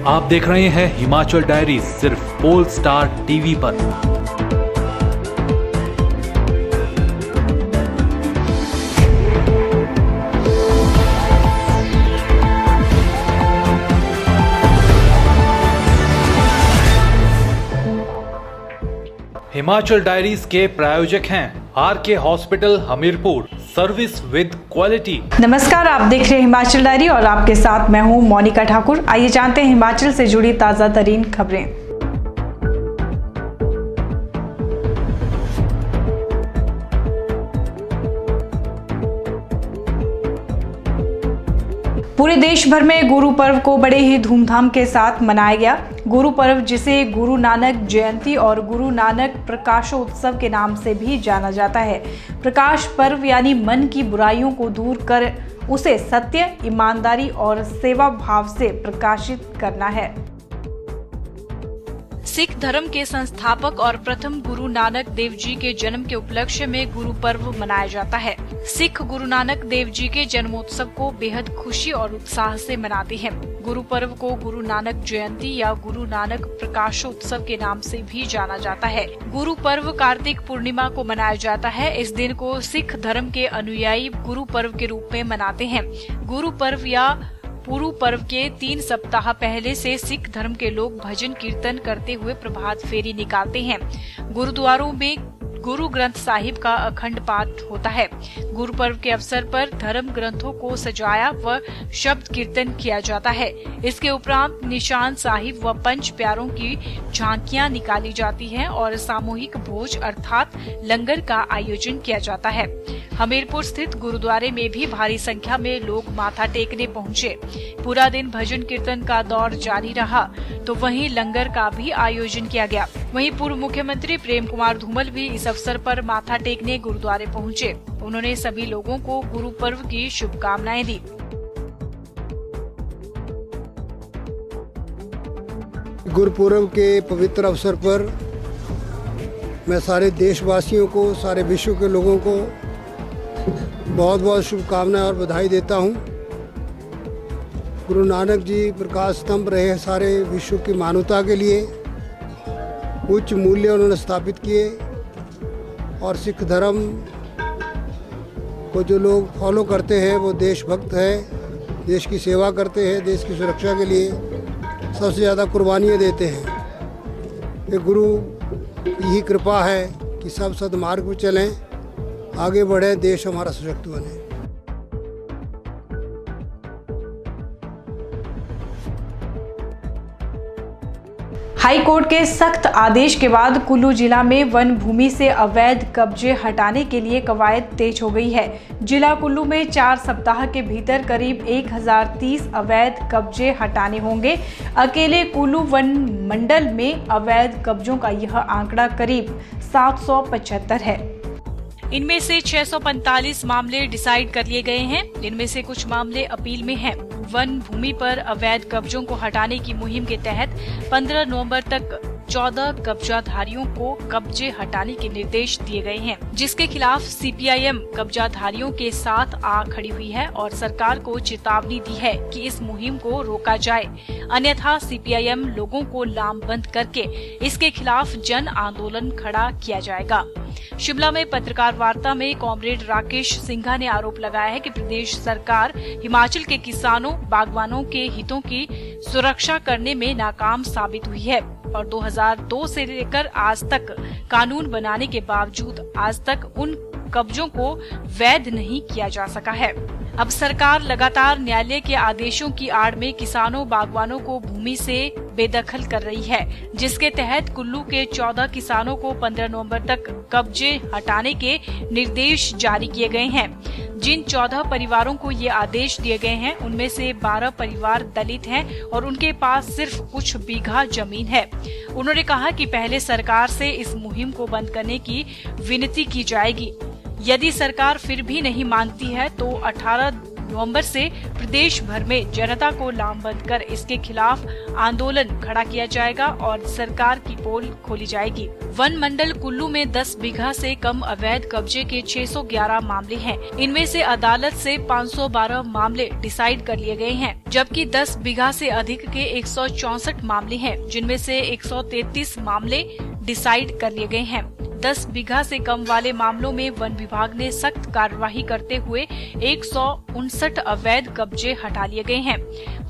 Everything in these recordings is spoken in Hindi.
आप देख रहे हैं हिमाचल डायरीज सिर्फ पोल स्टार टीवी पर। हिमाचल डायरीज के प्रायोजक हैं RK hospital Hamirpur, service with quality. नमस्कार, आप देख रहे हैं हिमाचल डायरी और आपके साथ मैं हूं मोनिका ठाकुर। आइए जानते हैं हिमाचल से जुड़ी ताजा तरीन खबरें। पूरे देश भर में गुरु पर्व को बड़े ही धूमधाम के साथ मनाया गया। गुरु पर्व, जिसे गुरु नानक जयंती और गुरु नानक प्रकाशोत्सव के नाम से भी जाना जाता है। प्रकाश पर्व यानी मन की बुराइयों को दूर कर उसे सत्य, ईमानदारी और सेवा भाव से प्रकाशित करना है। सिख धर्म के संस्थापक और प्रथम गुरु नानक देव जी के जन्म के उपलक्ष्य में गुरु पर्व मनाया जाता है। सिख गुरु नानक देव जी के जन्मोत्सव को बेहद खुशी और उत्साह से मनाते हैं। गुरु पर्व को गुरु नानक जयंती या गुरु नानक प्रकाशोत्सव के नाम से भी जाना जाता है। गुरु पर्व कार्तिक पूर्णिमा को मनाया जाता है। इस दिन को सिख धर्म के अनुयायी गुरु पर्व के रूप में मनाते हैं। गुरु पर्व या गुरु पर्व के 3 सप्ताह पहले से सिख धर्म के लोग भजन कीर्तन करते हुए प्रभात फेरी निकालते हैं। गुरुद्वारों में गुरु ग्रंथ साहिब का अखंड पाठ होता है। गुरु पर्व के अवसर पर धर्म ग्रंथों को सजाया व शब्द कीर्तन किया जाता है। इसके उपरांत निशान साहिब व पंच प्यारों की झांकियां निकाली जाती हैं और सामूहिक भोज अर्थात लंगर का आयोजन किया जाता है। हमीरपुर स्थित गुरुद्वारे में भी भारी संख्या में लोग माथा टेकने पहुंचे। पूरा दिन भजन कीर्तन का दौर जारी रहा तो वहीं लंगर का भी आयोजन किया गया। वहीं पूर्व मुख्यमंत्री प्रेम कुमार धूमल भी इस अवसर पर माथा टेकने गुरुद्वारे पहुंचे। उन्होंने सभी लोगों को गुरु पर्व की शुभकामनाएं दी। गुरुपुरब के पवित्र अवसर पर मैं सारे देशवासियों को, सारे विश्व के लोगों को बहुत बहुत शुभकामनाएं और बधाई देता हूं। गुरु नानक जी प्रकाश स्तंभ रहे सारे विश्व की मानवता के लिए। उच्च मूल्य उन्होंने स्थापित किए और सिख धर्म को जो लोग फॉलो करते हैं वो देशभक्त है, देश की सेवा करते हैं, देश की सुरक्षा के लिए सबसे ज़्यादा कुर्बानियाँ देते हैं। ये गुरु की ही कृपा है कि सब सद्मार्ग पर चलें, आगे बढ़े, देश हमारा सशक्त बने। हाई कोर्ट के सख्त आदेश के बाद कुल्लू जिला में वन भूमि से अवैध कब्जे हटाने के लिए कवायद तेज हो गई है। जिला कुल्लू में 4 सप्ताह के भीतर करीब 1030 अवैध कब्जे हटाने होंगे। अकेले कुल्लू वन मंडल में अवैध कब्जों का यह आंकड़ा करीब 775 है। इनमें से 645 मामले डिसाइड कर लिए गए हैं। इनमें से कुछ मामले अपील में हैं। वन भूमि पर अवैध कब्जों को हटाने की मुहिम के तहत 15 नवंबर तक 14 कब्जाधारियों को कब्जे हटाने के निर्देश दिए गए हैं, जिसके खिलाफ सीपीआईएम कब्जाधारियों के साथ आ खड़ी हुई है और सरकार को चेतावनी दी है कि इस मुहिम को रोका जाए, अन्यथा सीपीआईएम लोगों को लामबंद करके इसके खिलाफ जन आंदोलन खड़ा किया जाएगा। शिमला में पत्रकार वार्ता में कॉमरेड राकेश सिंघा ने आरोप लगाया है कि प्रदेश सरकार हिमाचल के किसानों, बागवानों के हितों की सुरक्षा करने में नाकाम साबित हुई है और 2002 से लेकर आज तक कानून बनाने के बावजूद आज तक उन कब्जों को वैध नहीं किया जा सका है। अब सरकार लगातार न्यायालय के आदेशों की आड़ में किसानों, बागवानों को भूमि से बेदखल कर रही है, जिसके तहत कुल्लू के 14 किसानों को 15 नवंबर तक कब्जे हटाने के निर्देश जारी किए गए हैं। जिन 14 परिवारों को ये आदेश दिए गए हैं उनमें से 12 परिवार दलित हैं और उनके पास सिर्फ कुछ बीघा जमीन है। उन्होंने कहा कि पहले सरकार से इस मुहिम को बंद करने की विनती की जाएगी। यदि सरकार फिर भी नहीं मानती है तो 18 नवंबर से प्रदेश भर में जनता को लामबंद कर इसके खिलाफ आंदोलन खड़ा किया जाएगा और सरकार की पोल खोली जाएगी। वन मंडल कुल्लू में 10 बीघा से कम अवैध कब्जे के 611 मामले हैं। इनमें से अदालत से 512 मामले डिसाइड कर लिए गए हैं, जबकि 10 बीघा से अधिक के 164 मामले हैं, जिनमें से 133 मामले डिसाइड कर लिए गए हैं। 10 बीघा से कम वाले मामलों में वन विभाग ने सख्त कार्रवाई करते हुए 159 अवैध कब्जे हटा लिए गए हैं।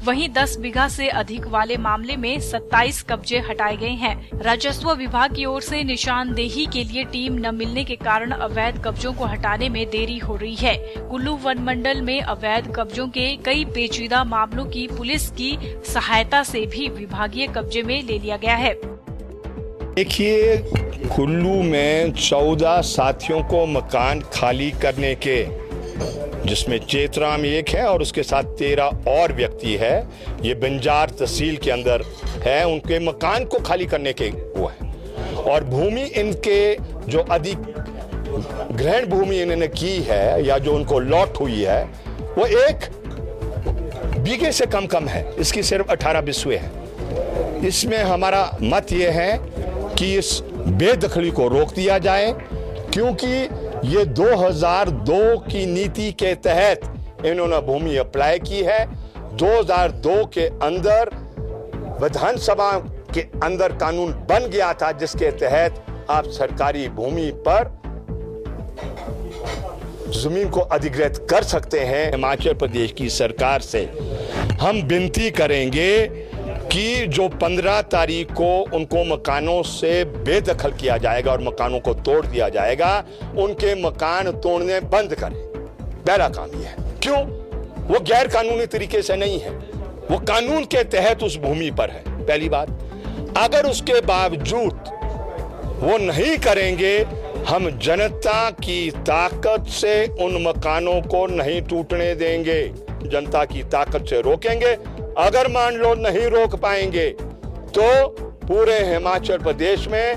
वहीं 10 बीघा से अधिक वाले मामले में 27 कब्जे हटाए गए हैं। राजस्व विभाग की ओर से निशानदेही के लिए टीम न मिलने के कारण अवैध कब्जों को हटाने में देरी हो रही है। कुल्लू वन मंडल में अवैध कब्जों के कई पेचीदा मामलों की पुलिस की सहायता से भी विभागीय कब्जे में ले लिया गया है। देखिए, कुल्लू में 14 साथियों को मकान खाली करने के, जिसमें चेतराम एक है और उसके साथ 13 और व्यक्ति है, ये बंजार तहसील के अंदर है, उनके मकान को खाली करने के वो है। और भूमि इनके जो अधिक ग्रहण भूमि इन्होंने की है या जो उनको लॉट हुई है वो 1 बीघे से कम है, इसकी सिर्फ 18 बिस्वे है। इसमें हमारा मत ये है कि इस बेदखली को रोक दिया जाए, क्योंकि ये 2002 की नीति के तहत इन्होंने भूमि अप्लाई की है। 2002 के अंदर विधानसभा के अंदर कानून बन गया था, जिसके तहत आप सरकारी भूमि पर जमीन को अधिग्रहित कर सकते हैं। हिमाचल प्रदेश की सरकार से हम विनती करेंगे कि जो 15 तारीख को उनको मकानों से बेदखल किया जाएगा और मकानों को तोड़ दिया जाएगा, उनके मकान तोड़ने बंद करें। पहला काम यह है। क्यों? वो गैर कानूनी तरीके से नहीं है, वो कानून के तहत उस भूमि पर है। पहली बात। अगर उसके बावजूद वो नहीं करेंगे, हम जनता की ताकत से उन मकानों को नहीं टूटने देंगे, जनता की ताकत से रोकेंगे। अगर मान लो नहीं रोक पाएंगे तो पूरे हिमाचल प्रदेश में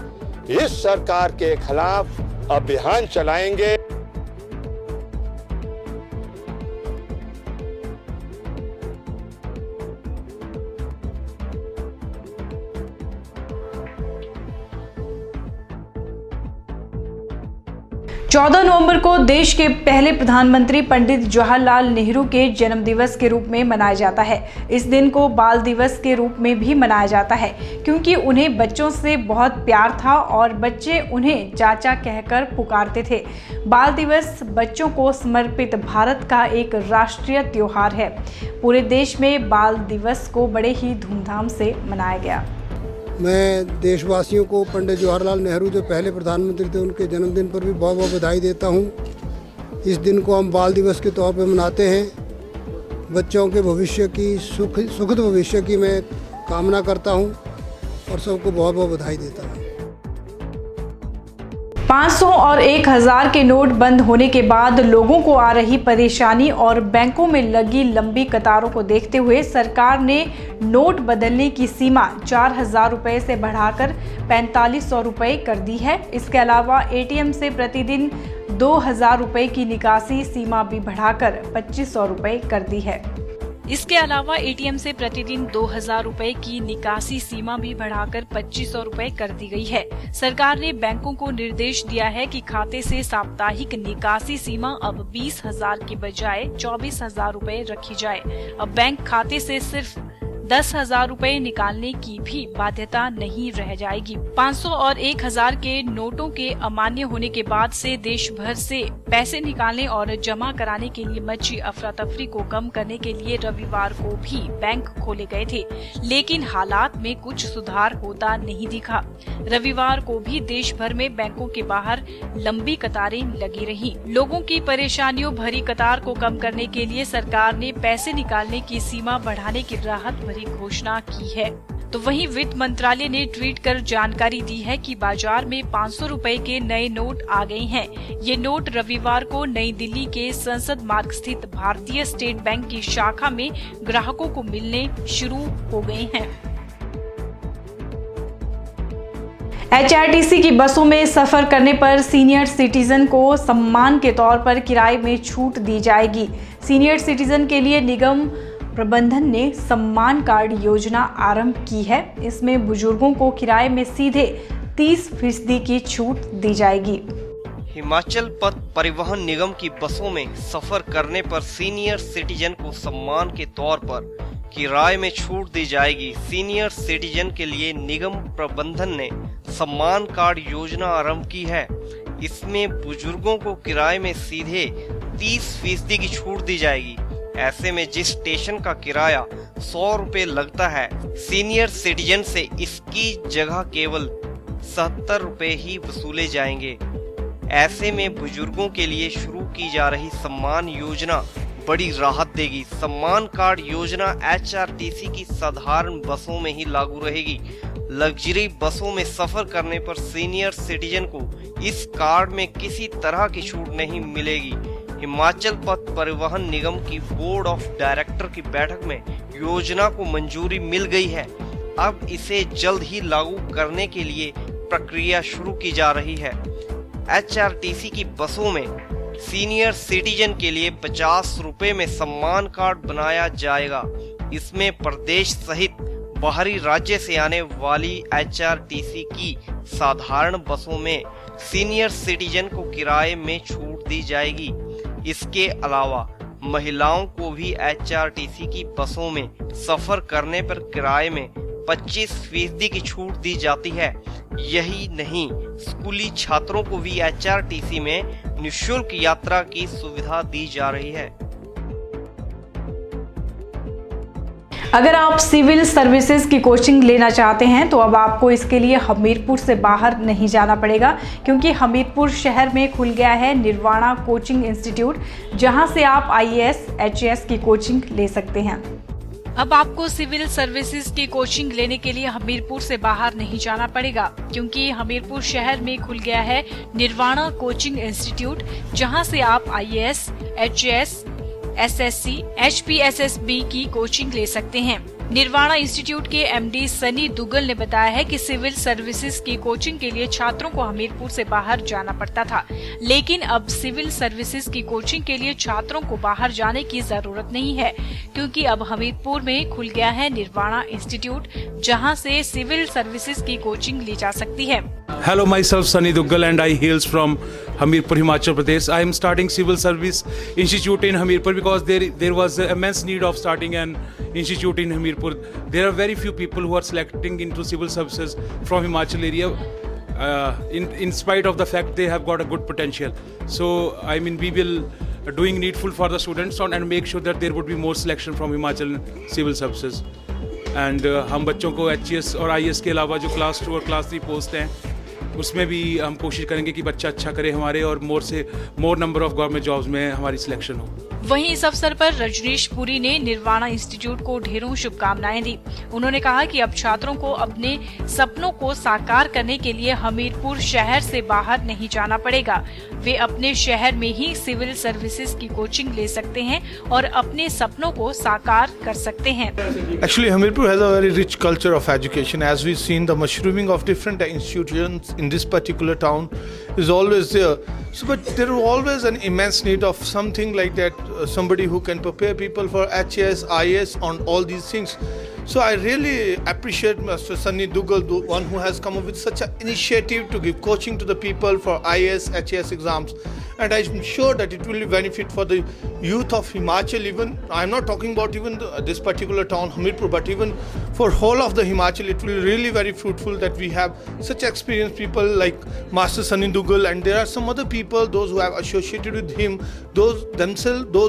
इस सरकार के खिलाफ अभियान चलाएंगे। चौदह नवंबर को देश के पहले प्रधानमंत्री पंडित जवाहरलाल नेहरू के जन्म दिवस के रूप में मनाया जाता है। इस दिन को बाल दिवस के रूप में भी मनाया जाता है, क्योंकि उन्हें बच्चों से बहुत प्यार था और बच्चे उन्हें चाचा कहकर पुकारते थे। बाल दिवस बच्चों को समर्पित भारत का एक राष्ट्रीय त्योहार है। पूरे देश में बाल दिवस को बड़े ही धूमधाम से मनाया गया। मैं देशवासियों को पंडित जवाहरलाल नेहरू जो पहले प्रधानमंत्री थे, उनके जन्मदिन पर भी बहुत बहुत बधाई देता हूं। इस दिन को हम बाल दिवस के तौर पर मनाते हैं। बच्चों के भविष्य की सुखद भविष्य की मैं कामना करता हूं और सबको बहुत बहुत बधाई देता हूं। 500 और 1000 के नोट बंद होने के बाद लोगों को आ रही परेशानी और बैंकों में लगी लंबी कतारों को देखते हुए सरकार ने नोट बदलने की सीमा 4000 रुपये से बढ़ाकर 4500 रुपये कर दी है। इसके अलावा एटीएम से प्रतिदिन 2000 रुपये की निकासी सीमा भी बढ़ाकर 2500 रुपये कर दी है। इसके अलावा एटीएम से प्रतिदिन 2000 रुपए की निकासी सीमा भी बढ़ाकर 2500 रुपए कर दी गई है। सरकार ने बैंकों को निर्देश दिया है कि खाते से साप्ताहिक निकासी सीमा अब 20,000 की बजाय 24,000 रुपए रखी जाए। अब बैंक खाते से सिर्फ 10,000 रुपए निकालने की भी बाध्यता नहीं रह जाएगी। 500 और 1000 के नोटों के अमान्य होने के बाद से देश भर से पैसे निकालने और जमा कराने के लिए मची अफरा तफरी को कम करने के लिए रविवार को भी बैंक खोले गए थे, लेकिन हालात में कुछ सुधार होता नहीं दिखा। रविवार को भी देश भर में बैंकों के बाहर लंबी कतारें लगी रहीं। लोगों की परेशानियों भरी कतार को कम करने के लिए सरकार ने पैसे निकालने की सीमा बढ़ाने की राहत भरी घोषणा की है। तो वहीं वित्त मंत्रालय ने ट्वीट कर जानकारी दी है कि बाजार में 500 रुपए के नए नोट आ गए हैं। ये नोट रविवार को नई दिल्ली के संसद मार्ग स्थित भारतीय स्टेट बैंक की शाखा में ग्राहकों को मिलने शुरू हो गए हैं। HRTC की बसों में सफर करने पर सीनियर सिटीजन को सम्मान के तौर पर किराए में छूट दी जाएगी। सीनियर सिटीजन के लिए निगम प्रबंधन ने सम्मान कार्ड योजना आरंभ की है। इसमें बुजुर्गों को किराए में सीधे 30% की छूट दी जाएगी। हिमाचल पथ परिवहन निगम की बसों में सफर करने पर सीनियर सिटीजन को सम्मान के तौर पर किराए में छूट दी जाएगी। सीनियर सिटीजन के लिए निगम प्रबंधन ने सम्मान कार्ड योजना आरंभ की है। इसमें बुजुर्गों को किराए में सीधे 30% की छूट दी जाएगी। ऐसे में जिस स्टेशन का किराया 100 रुपए लगता है, सीनियर सिटीजन से इसकी जगह केवल 70 रुपए ही वसूले जाएंगे। ऐसे में बुजुर्गों के लिए शुरू की जा रही सम्मान योजना बड़ी राहत देगी। सम्मान कार्ड योजना HRTC की साधारण बसों में ही लागू रहेगी। लग्जरी बसों में सफर करने पर सीनियर सिटीजन को इस कार्ड में किसी तरह की छूट नहीं मिलेगी। हिमाचल पथ परिवहन निगम की बोर्ड ऑफ डायरेक्टर की बैठक में योजना को मंजूरी मिल गई है। अब इसे जल्द ही लागू करने के लिए प्रक्रिया शुरू की जा रही है। HRTC की बसों में सीनियर सिटीजन के लिए 50 रुपए में सम्मान कार्ड बनाया जाएगा। इसमें प्रदेश सहित बाहरी राज्य से आने वाली HRTC की साधारण बसों में सीनियर सिटीजन को किराए में छूट दी जाएगी। इसके अलावा महिलाओं को भी HRTC की बसों में सफर करने पर किराए में 25% की छूट दी जाती है। यही नहीं, स्कूली छात्रों को भी HRTC में निःशुल्क यात्रा की सुविधा दी जा रही है। अगर आप सिविल सर्विसेज की कोचिंग लेना चाहते हैं तो अब आपको इसके लिए हमीरपुर से बाहर नहीं जाना पड़ेगा, क्योंकि हमीरपुर शहर में खुल गया है निर्वाणा कोचिंग इंस्टीट्यूट, जहां से आप IAS, HAS की कोचिंग ले सकते हैं। अब आपको सिविल सर्विसेज की कोचिंग लेने के लिए हमीरपुर से बाहर नहीं जाना पड़ेगा, क्योंकि हमीरपुर शहर में खुल गया है निर्वाणा कोचिंग इंस्टीट्यूट, जहां से आप IAS, HAS, SSC, HPSSB की कोचिंग ले सकते हैं। निर्वाणा इंस्टीट्यूट के MD सनी दुग्गल ने बताया है कि सिविल सर्विसेज की कोचिंग के लिए छात्रों को हमीरपुर से बाहर जाना पड़ता था, लेकिन अब सिविल सर्विसेज की कोचिंग के लिए छात्रों को बाहर जाने की जरूरत नहीं है, क्योंकि अब हमीरपुर में खुल गया है निर्वाणा इंस्टीट्यूट, जहां से सिविल सर्विसेज की कोचिंग ली जा सकती है। Hello, myself Sunny Duggal and I hails from Hamirpur, Himachal Pradesh. I am starting Civil Service Institute in Hamirpur because there was an immense need of starting an institute in Hamirpur. There are very few people who are selecting into civil services from Himachal area, in spite of the fact they have got a good potential. So I mean we will doing needful for the students and make sure that there would be more selection from Himachal civil services. And हम बच्चों को HAS और IAS के अलावा जो क्लास 2 और क्लास 3 पोस्ट हैं उसमें भी हम कोशिश करेंगे कि बच्चा अच्छा करे हमारे, और मोर नंबर ऑफ गवर्नमेंट जॉब्स में हमारी सिलेक्शन हो। वहीं इस अवसर पर रजनीश पुरी ने निर्वाणा इंस्टीट्यूट को ढेरों शुभकामनाएं दी। उन्होंने कहा कि अब छात्रों को अपने सपनों को साकार करने के लिए हमीरपुर शहर से बाहर नहीं जाना पड़ेगा। वे अपने शहर में ही सिविल सर्विसेज की कोचिंग ले सकते हैं और अपने सपनों को साकार कर सकते हैं। Actually, Hamirpur has a very rich culture of education. As we've seen, the mushrooming of different institutions in this particular town is always there. So, but there is always an immense need of something like that, somebody who can prepare people for HAS, IAS on all these things. So I really appreciate Mr. Sunny Duggal, the one who has come up with such an initiative to give coaching to the people for IAS, HAS exams. And I'm sure that it will benefit for the youth of Himachal. Even I'm not talking about even this particular town, Hamirpur, but even for whole of the Himachal, it will be really very fruitful that we have such experienced people like Master Sunny Duggal, and there are some other people, those who have associated with him, those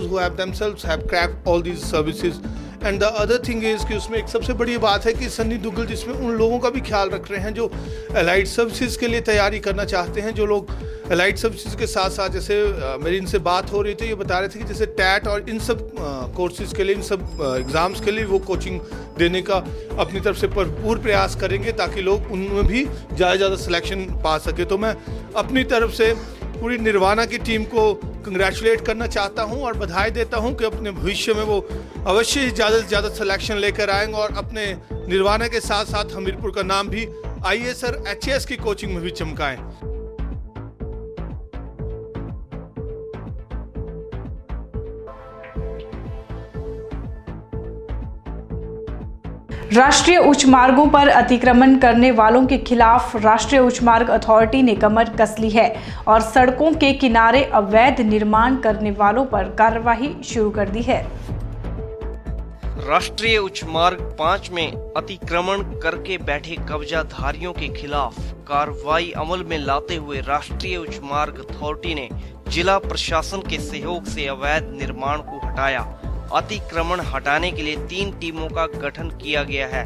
who have themselves have cracked all these services. And the other thing is कि उसमें एक सबसे बड़ी बात है कि सन्नी दुग्गल जिसमें उन लोगों का भी ख्याल रख रहे हैं जो एलाइड सर्विसेज के लिए तैयारी करना चाहते हैं, जो लोग एलाइड सर्विसेज के साथ साथ, जैसे मेरी इनसे बात हो रही थी, ये बता रहे थे कि जैसे टैट और इन सब कोर्सेज के लिए, इन सब एग्ज़ाम्स के लिए वो कोचिंग देने का अपनी तरफ से भरपूर प्रयास करेंगे ताकि लोग उनमें भी ज़्यादा सिलेक्शन पा सके। तो मैं अपनी तरफ से पूरी निर्वाणा की टीम को कंग्रेचुलेट करना चाहता हूं और बधाई देता हूं कि अपने भविष्य में वो अवश्य ही ज़्यादा से ज़्यादा सिलेक्शन लेकर आएंगे और अपने निर्वाणा के साथ साथ हमीरपुर का नाम भी IAS और HAS की कोचिंग में भी चमकाएं। राष्ट्रीय उच्च मार्गों पर अतिक्रमण करने वालों के खिलाफ राष्ट्रीय उच्च मार्ग अथॉरिटी ने कमर कस ली है और सड़कों के किनारे अवैध निर्माण करने वालों पर कार्रवाई शुरू कर दी है। राष्ट्रीय उच्च मार्ग 5 में अतिक्रमण करके बैठे कब्जाधारियों के खिलाफ कार्रवाई अमल में लाते हुए राष्ट्रीय उच्च मार्ग अथॉरिटी ने जिला प्रशासन के सहयोग से अवैध निर्माण को हटाया। अतिक्रमण हटाने के लिए 3 टीमों का गठन किया गया है।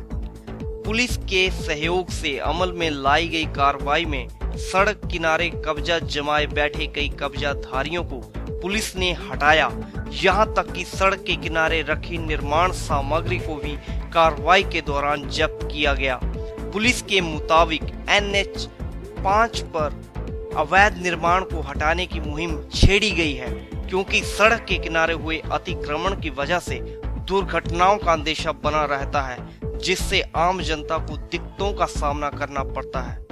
पुलिस के सहयोग से अमल में लाई गई कार्रवाई में सड़क किनारे कब्जा जमाए बैठे कई कब्जाधारियों को पुलिस ने हटाया। यहां तक कि सड़क के किनारे रखी निर्माण सामग्री को भी कार्रवाई के दौरान जब्त किया गया। पुलिस के मुताबिक NH 5 पर अवैध निर्माण को हटाने की मुहिम छेड़ी गई है, क्योंकि सड़क के किनारे हुए अतिक्रमण की वजह से दुर्घटनाओं का अंदेशा बना रहता है, जिससे आम जनता को दिक्कतों का सामना करना पड़ता है।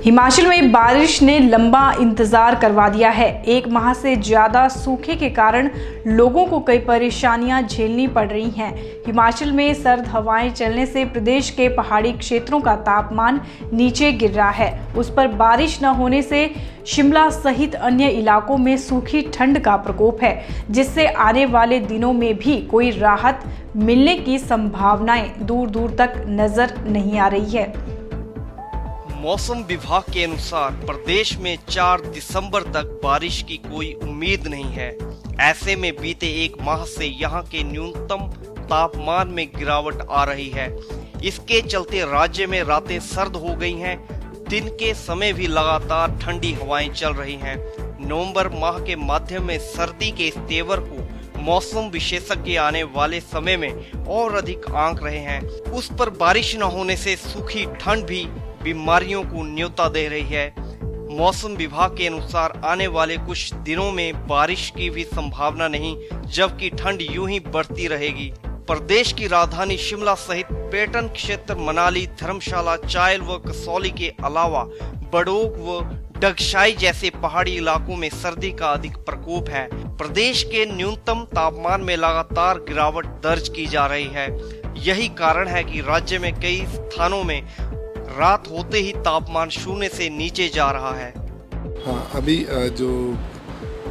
हिमाचल में बारिश ने लंबा इंतजार करवा दिया है। 1 माह से ज्यादा सूखे के कारण लोगों को कई परेशानियां झेलनी पड़ रही हैं। हिमाचल में सर्द हवाएं चलने से प्रदेश के पहाड़ी क्षेत्रों का तापमान नीचे गिर रहा है। उस पर बारिश न होने से शिमला सहित अन्य इलाकों में सूखी ठंड का प्रकोप है, जिससे आने वाले दिनों में भी कोई राहत मिलने की संभावनाएं दूर दूर तक नजर नहीं आ रही है। मौसम विभाग के अनुसार प्रदेश में 4 दिसंबर तक बारिश की कोई उम्मीद नहीं है। ऐसे में बीते 1 माह से यहां के न्यूनतम तापमान में गिरावट आ रही है। इसके चलते राज्य में रातें सर्द हो गई हैं। दिन के समय भी लगातार ठंडी हवाएं चल रही हैं। नवंबर माह के मध्य में सर्दी के इस तेवर को मौसम विशेषज्ञ आने वाले समय में और अधिक आंक रहे हैं। उस पर बारिश न होने से सूखी ठंड भी बीमारियों को न्योता दे रही है। मौसम विभाग के अनुसार आने वाले कुछ दिनों में बारिश की भी संभावना नहीं, जबकि ठंड यूं ही बढ़ती रहेगी। प्रदेश की राजधानी शिमला सहित पर्यटन क्षेत्र मनाली, धर्मशाला, चायल व कसौली के अलावा बड़ोग व डगशाई जैसे पहाड़ी इलाकों में सर्दी का अधिक प्रकोप है। प्रदेश के न्यूनतम तापमान में लगातार गिरावट दर्ज की जा रही है। यही कारण है कि राज्य में कई स्थानों में रात होते ही तापमान 0 से नीचे जा रहा है। हाँ, अभी जो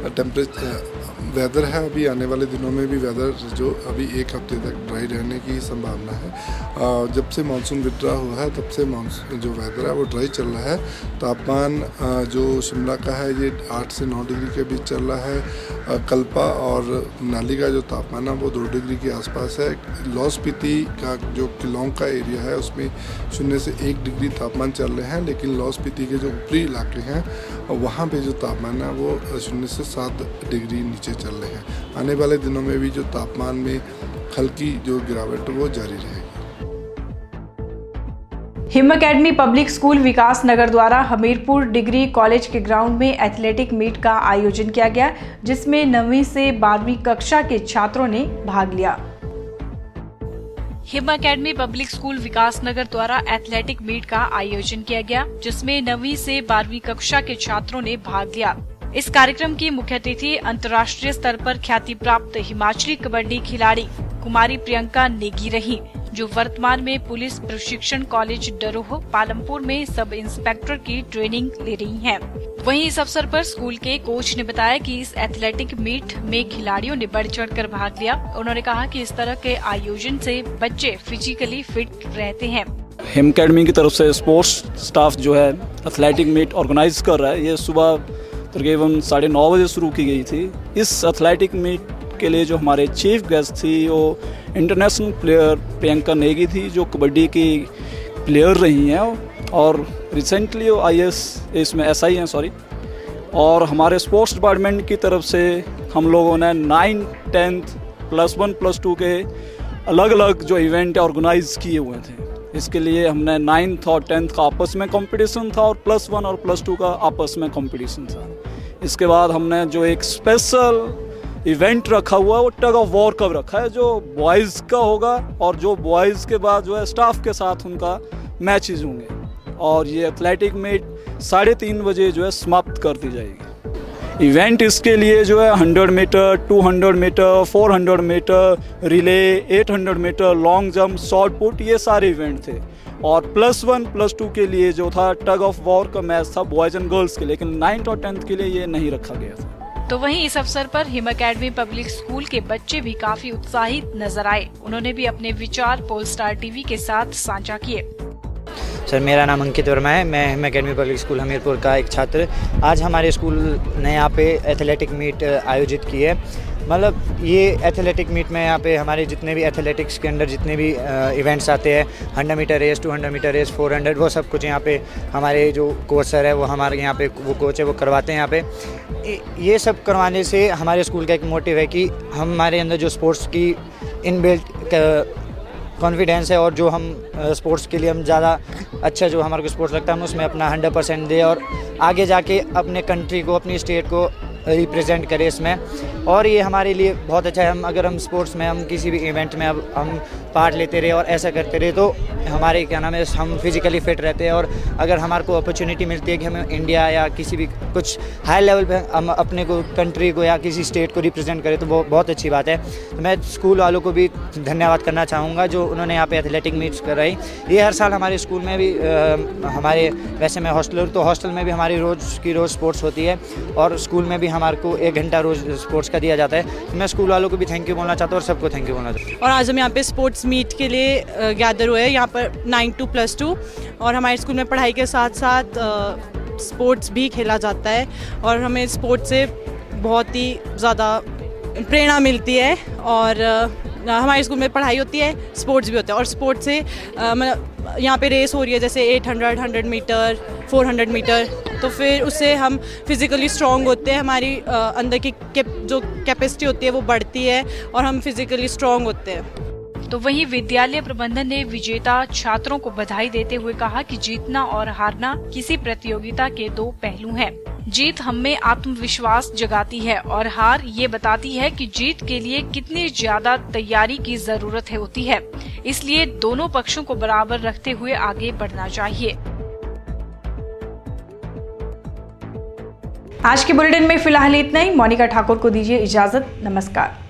टेम्परेचर वेदर है, अभी आने वाले दिनों में भी वेदर जो अभी 1 हफ्ते तक ड्राई रहने की संभावना है। जब से मानसून विड्रा हुआ है तब से मानसून जो वेदर है वो ड्राई चल रहा है। तापमान जो शिमला का है ये 8 से 9 डिग्री के बीच चल रहा है। कल्पा और मनाली का जो तापमान है वो 2 डिग्री के आसपास है। लाहौल स्पीति का जो किलोंग का एरिया है उसमें 0 से 1 डिग्री तापमान चल रहे हैं, लेकिन लाहौल स्पीति के जो ऊपरी इलाके हैं वहाँ पे जो तापमान है वो 0 से 7 डिग्री नीचे चल रहे हैं। आने वाले दिनों में भी जो तापमान में हल्की जो गिरावट वो जारी रहेगी। हिम एकेडमी पब्लिक स्कूल विकास नगर द्वारा हमीरपुर डिग्री कॉलेज के ग्राउंड में एथलेटिक मीट का आयोजन किया गया, जिसमें 9वीं से 12वीं कक्षा के छात्रों ने भाग लिया। हिम एकेडमी पब्लिक स्कूल विकास नगर द्वारा एथलेटिक मीट का आयोजन किया गया, जिसमें 9वीं से 12वीं कक्षा के छात्रों ने भाग लिया। इस कार्यक्रम की मुख्य अतिथि अंतर्राष्ट्रीय स्तर पर ख्याति प्राप्त हिमाचली कबड्डी खिलाड़ी कुमारी प्रियंका नेगी रही, जो वर्तमान में पुलिस प्रशिक्षण कॉलेज डरोह पालमपुर में सब इंस्पेक्टर की ट्रेनिंग ले रही हैं। वहीं इस अवसर पर स्कूल के कोच ने बताया कि इस एथलेटिक मीट में खिलाड़ियों ने बढ़ चढ़कर भाग लिया। उन्होंने कहा कि इस तरह के आयोजन से बच्चे फिजिकली फिट रहते हैं। हिम एकेडमी की तरफ से स्पोर्ट्स स्टाफ जो है एथलेटिक मीट ऑर्गेनाइज कर रहा है। ये सुबह तकरीबन 9:30 बजे शुरू की गई थी। इस एथलेटिक मीट के लिए जो हमारे चीफ गेस्ट थी वो इंटरनेशनल प्लेयर प्रियंका नेगी थी, जो कबड्डी की प्लेयर रही हैं और रिसेंटली वो IAS इसमें SI हैं सॉरी। और हमारे स्पोर्ट्स डिपार्टमेंट की तरफ से हम लोगों ने 9th, 10th, +1, +2 के अलग अलग जो इवेंट ऑर्गेनाइज किए हुए थे। इसके लिए हमने 9th और 10th का आपस में कंपटीशन था और +1 और +2 का आपस में कंपटीशन था। इसके बाद हमने जो एक स्पेशल इवेंट रखा हुआ है वो टग ऑफ वॉर कब रखा है, जो बॉयज़ का होगा और जो बॉयज़ के बाद जो है स्टाफ के साथ उनका मैचेज होंगे, और ये एथलेटिक मीट 3:30 बजे जो है समाप्त कर दी जाएगी। इवेंट इसके लिए जो है 100 metre, 200 metre, 400 metre, relay, 800 metre, long jump, shot put, ये सारे इवेंट थे। और +1 +2 के लिए जो था टग ऑफ वॉर का मैच था बॉयज़ एंड गर्ल्स के लिए, लेकिन 9th और 10th के लिए ये नहीं रखा गया था। तो वहीं इस अवसर per him academy public school के बच्चे भी काफी उत्साहित नजर आए। उन्होंने भी अपने विचार पोलस्टार टीवी के साथ साझा किए। सर, मेरा नाम अंकित वर्मा है। मैं him academy public school Hamirpur का एक छात्र। आज हमारे स्कूल ने यहाँ पे एथलेटिक मीट आयोजित की है। मतलब ये एथलेटिक मीट में यहाँ पे हमारे जितने भी एथलेटिक्स के अंदर जितने भी इवेंट्स आते हैं, 100 मीटर रेस, 200 मीटर रेस, 400, वो सब कुछ यहाँ पे हमारे जो कोच सर है वो हमारे यहाँ पे वो कोच है वो करवाते हैं। यहाँ पे ये सब करवाने से हमारे स्कूल का एक मोटिव है कि हमारे अंदर जो स्पोर्ट्स की इनबिल्ट कॉन्फिडेंस है और जो हम स्पोर्ट्स के लिए हम ज़्यादा अच्छा जो हमारे को स्पोर्ट्स लगता है हम उसमें अपना 100% दें और आगे जाके अपने कंट्री को, अपनी स्टेट को रिप्रेजेंट करें इसमें। और ये हमारे लिए बहुत अच्छा है। अगर हम स्पोर्ट्स में हम किसी भी इवेंट में अब हम पार्ट लेते रहे और ऐसा करते रहे तो हमारे क्या नाम है हम फिजिकली फिट रहते हैं। और अगर हमारे को अपॉर्चुनिटी मिलती है कि हमें इंडिया या किसी भी कुछ हाई लेवल पे हम अपने को कंट्री को या किसी स्टेट को रिप्रेजेंट करें तो वो बहुत अच्छी बात है। तो मैं स्कूल वालों को भी धन्यवाद करना चाहूँगा जो उन्होंने यहाँ पे एथलेटिक मीट्स कराई। ये हर साल हमारे स्कूल में भी हमारे वैसे मैं हॉस्टलर तो हॉस्टल में भी हमारी रोज़ की रोज़ स्पोर्ट्स होती है और स्कूल में भी हमारे को 1 घंटा रोज़ स्पोर्ट्स का दिया जाता है। तो मैं स्कूल वालों को भी थैंक यू बोलना चाहता हूँ और सबको थैंक यू बोलना चाहता हूँ। और आज हम यहाँ पे स्पोर्ट्स मीट के लिए गैदर हुए हैं यहाँ पर 9 to +2 और हमारे स्कूल में पढ़ाई के साथ साथ स्पोर्ट्स भी खेला जाता है और हमें स्पोर्ट्स से बहुत ही ज़्यादा प्रेरणा मिलती है। और हमारे स्कूल में पढ़ाई होती है, स्पोर्ट्स भी होता है और स्पोर्ट्स से मतलब यहाँ पे रेस हो रही है जैसे 800, 100 मीटर, 400 मीटर, तो फिर उससे हम फिज़िकली स्ट्रॉन्ग होते हैं। हमारी अंदर की जो कैपेसिटी होती है वो बढ़ती है और हम फिज़िकली स्ट्रॉन्ग होते हैं। तो वहीं विद्यालय प्रबंधन ने विजेता छात्रों को बधाई देते हुए कहा कि जीतना और हारना किसी प्रतियोगिता के 2 पहलू हैं। जीत हम में आत्मविश्वास जगाती है और हार ये बताती है कि जीत के लिए कितनी ज्यादा तैयारी की जरूरत होती है। इसलिए दोनों पक्षों को बराबर रखते हुए आगे बढ़ना चाहिए। आज के बुलेटिन में फिलहाल इतना ही। मोनिका ठाकुर को दीजिए इजाजत। नमस्कार।